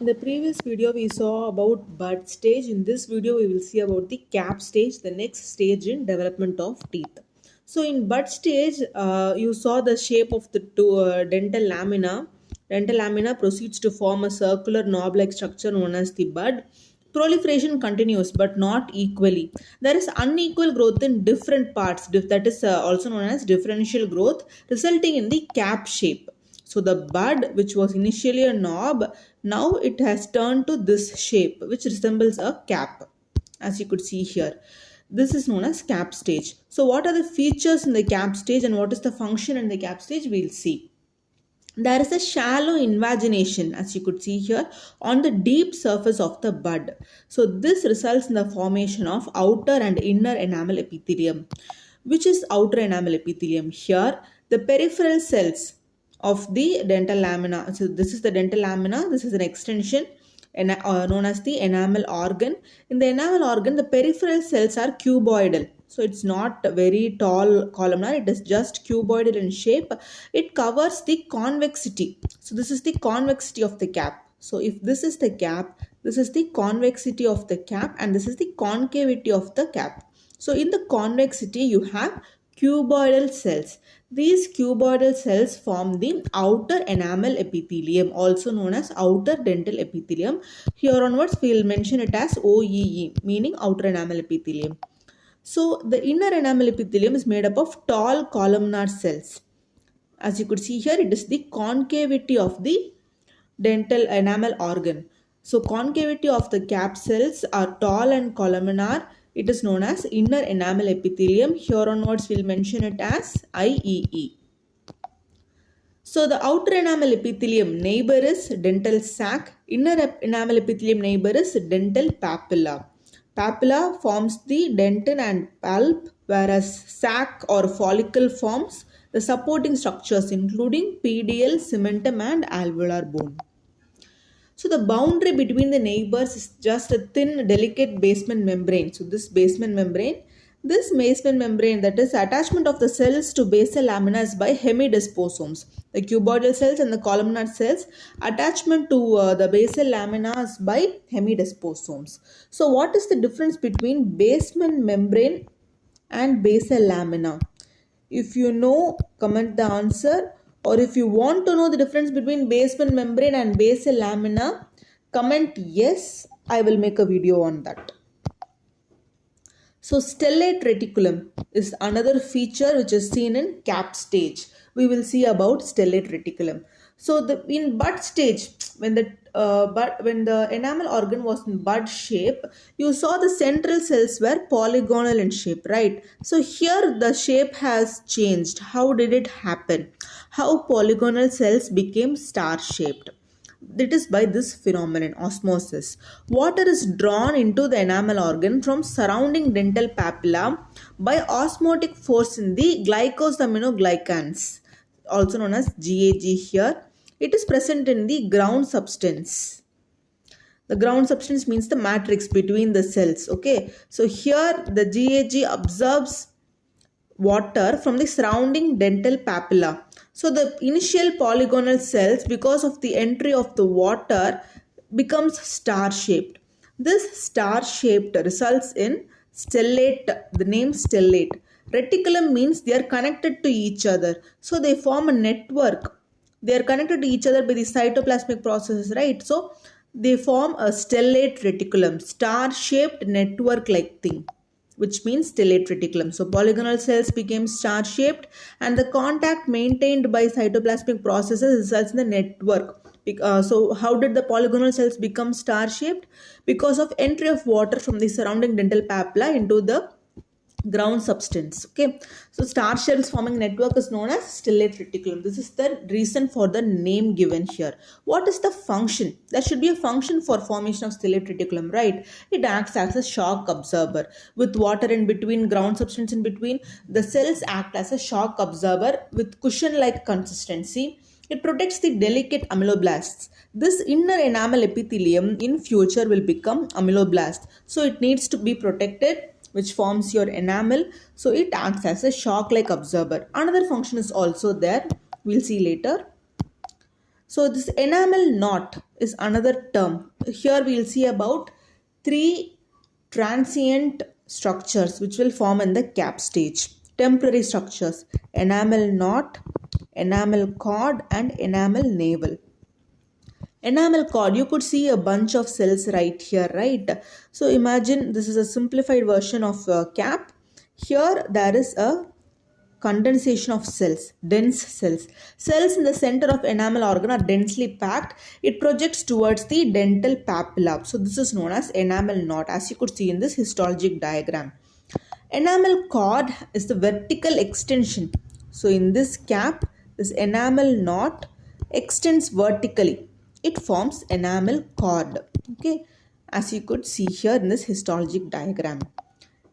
In the previous video, we saw about bud stage. In this video, we will see about the cap stage, the next stage in development of teeth. So in bud stage, you saw the shape of the dental lamina. Dental lamina proceeds to form a circular knob-like structure known as the bud. Proliferation continues but not equally. There is unequal growth in different parts, that is also known as differential growth, resulting in the cap shape. So the bud, which was initially a knob, now it has turned to this shape, which resembles a cap, as you could see here. This is known as cap stage. So what are the features in the cap stage and what is the function in the cap stage? We'll see. There is a shallow invagination, as you could see here, on the deep surface of the bud. So this results in the formation of outer and inner enamel epithelium. Which is outer enamel epithelium? Here, the peripheral cells of the dental lamina. So this is the dental lamina. This is an extension known as the enamel organ. In the enamel organ, the peripheral cells are cuboidal. So it's not very tall columnar. It is just cuboidal in shape. It covers the convexity. So this is the convexity of the cap. So if this is the cap, this is the convexity of the cap, and this is the concavity of the cap. So in the convexity, you have cuboidal cells. These cuboidal cells form the outer enamel epithelium, also known as outer dental epithelium. Here onwards, we will mention it as OEE, meaning outer enamel epithelium. So the inner enamel epithelium is made up of tall columnar cells. As you could see here, it is the concavity of the dental enamel organ. So concavity of the cap cells are tall and columnar. It is known as inner enamel epithelium. Here onwards, we will mention it as IEE. So the outer enamel epithelium neighbor is dental sac. Inner enamel epithelium neighbor is dental papilla. Papilla forms the dentin and pulp, whereas sac or follicle forms the supporting structures including PDL, cementum and alveolar bone. So the boundary between the neighbors is just a thin, delicate basement membrane. So this basement membrane, that is attachment of the cells to basal lamina is by hemidisposomes. The cuboidal cells and the columnar cells, attachment to the basal lamina is by hemidisposomes. So what is the difference between basement membrane and basal lamina? If you know, comment the answer. Or if you want to know the difference between basement membrane and basal lamina, comment yes, I will make a video on that. So stellate reticulum is another feature which is seen in cap stage. We will see about stellate reticulum. So in bud stage, when the enamel organ was in bud shape, you saw the central cells were polygonal in shape, right? So here the shape has changed. How did it happen? How polygonal cells became star shaped? It is by this phenomenon, osmosis. Water is drawn into the enamel organ from surrounding dental papilla by osmotic force in the glycosaminoglycans, also known as GAG here. It is present in the ground substance. The ground substance means the matrix between the cells. Okay, so here the GAG absorbs water from the surrounding dental papilla. So the initial polygonal cells, because of the entry of the water, becomes star shaped. This star shaped results in stellate, the name stellate. Reticulum means they are connected to each other. So they form a network. They are connected to each other by the cytoplasmic processes, right? So they form a stellate reticulum, star shaped network like thing, which means stellate reticulum. So polygonal cells became star shaped and the contact maintained by cytoplasmic processes results in the network. So how did the polygonal cells become star shaped? Because of entry of water from the surrounding dental papilla into the ground substance. Okay, so star shells forming network is known as stellate reticulum. This is the reason for the name given here. What is the function? There should be a function for formation of stellate reticulum, right? It acts as a shock absorber. With water in between, ground substance in between, the cells act as a shock absorber with cushion-like consistency. It protects the delicate ameloblasts. This inner enamel epithelium in future will become ameloblast. So it needs to be protected, which forms your enamel. So it acts as a shock-like absorber. Another function is also there. We'll see later. So this enamel knot is another term. Here we will see about 3 transient structures which will form in the cap stage. Temporary structures: enamel knot, enamel cord, and enamel navel. Enamel cord, you could see a bunch of cells right here, right? So imagine this is a simplified version of cap. Here there is a condensation of cells, dense cells. Cells in the center of enamel organ are densely packed. It projects towards the dental papilla. So this is known as enamel knot, as you could see in this histologic diagram. Enamel cord is the vertical extension. So in this cap, this enamel knot extends vertically. It forms enamel cord. Okay, as you could see here in this histologic diagram.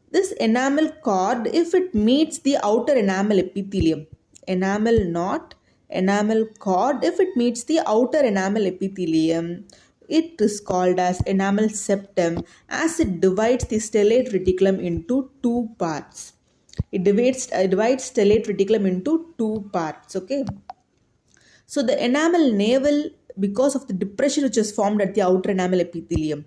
This enamel cord, if it meets the outer enamel epithelium, enamel knot, enamel cord, if it meets the outer enamel epithelium, it is called as enamel septum, as it divides the stellate reticulum into 2 parts. It divides stellate reticulum into 2 parts. Okay. So the enamel navel, because of the depression which is formed at the outer enamel epithelium.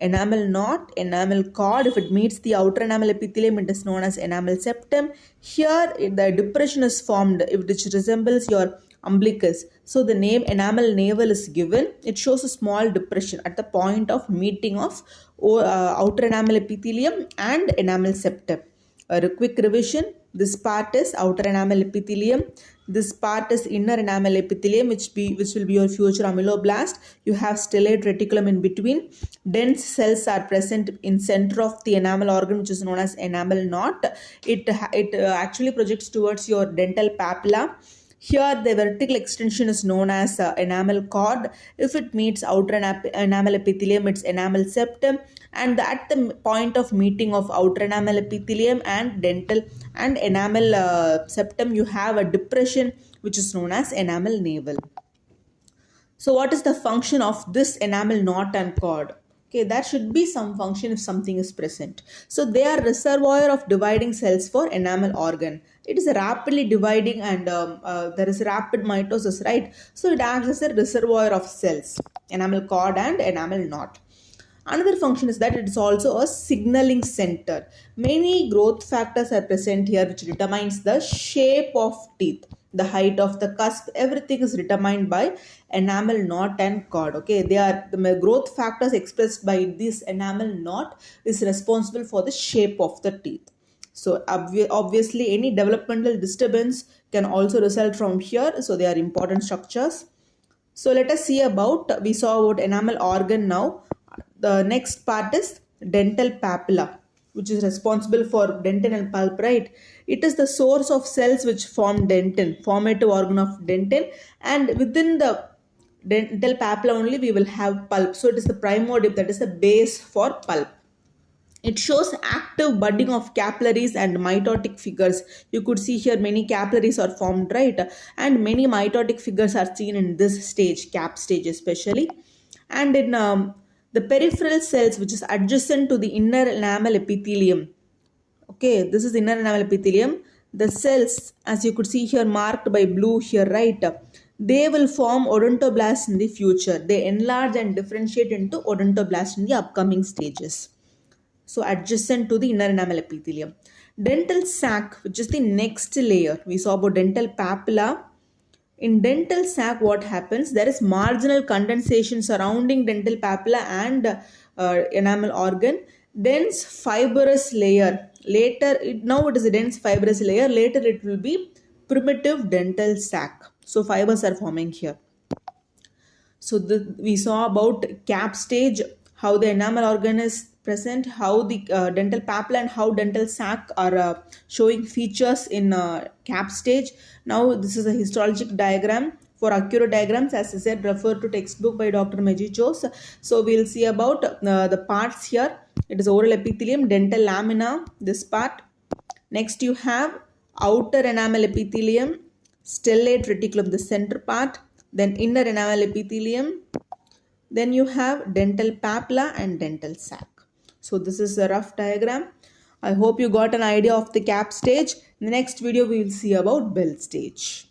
Enamel knot, enamel cord, if it meets the outer enamel epithelium, it is known as enamel septum. Here the depression is formed which resembles your umbilicus. So the name enamel navel is given. It shows a small depression at the point of meeting of outer enamel epithelium and enamel septum. A quick revision: this part is outer enamel epithelium. This part is inner enamel epithelium, which will be your future ameloblast. You have stellate reticulum in between. Dense cells are present in center of the enamel organ, which is known as enamel knot. It actually projects towards your dental papilla. Here the vertical extension is known as enamel cord. If it meets outer enamel epithelium, it's enamel septum. And at the point of meeting of outer enamel epithelium and dental and enamel septum, you have a depression which is known as enamel navel. So what is the function of this enamel knot and cord? Okay, there should be some function if something is present. So they are reservoir of dividing cells for enamel organ. It is rapidly dividing and there is rapid mitosis, right? So it acts as a reservoir of cells, enamel cord and enamel knot. Another function is that it is also a signaling center. Many growth factors are present here which determines the shape of teeth. The height of the cusp, everything is determined by enamel knot and cord. Okay, they are the growth factors expressed by this enamel knot is responsible for the shape of the teeth. So obviously any developmental disturbance can also result from here. So they are important structures. So let us see about, we saw about enamel organ now. The next part is dental papilla, which is responsible for dentin and pulp, right? It is the source of cells which form dentin, formative organ of dentin, and within the dental papilla only we will have pulp. So it is the primordium, that is the base for pulp. It shows active budding of capillaries and mitotic figures. You could see here many capillaries are formed, right? And many mitotic figures are seen in this stage, cap stage especially. And in the peripheral cells, which is adjacent to the inner enamel epithelium. Okay, this is inner enamel epithelium. The cells, as you could see here, marked by blue here, right? They will form odontoblasts in the future. They enlarge and differentiate into odontoblasts in the upcoming stages. So adjacent to the inner enamel epithelium. Dental sac, which is the next layer. We saw about dental papilla. In dental sac, what happens? There is marginal condensation surrounding dental papilla and enamel organ. Dense fibrous layer. Later, now it is a dense fibrous layer. Later it will be primitive dental sac. So fibers are forming here. So we saw about cap stage, how the enamel organ is present, how the dental papilla and how dental sac are showing features in cap stage. Now this is a histologic diagram. For accurate diagrams, as I said, refer to textbook by Dr. Mejichos. So we'll see about the parts here. It is oral epithelium, dental lamina, this part. Next you have outer enamel epithelium, stellate reticulum, the center part. Then inner enamel epithelium. Then you have dental papilla and dental sac. So this is a rough diagram. I hope you got an idea of the cap stage. In the next video, we will see about bell stage.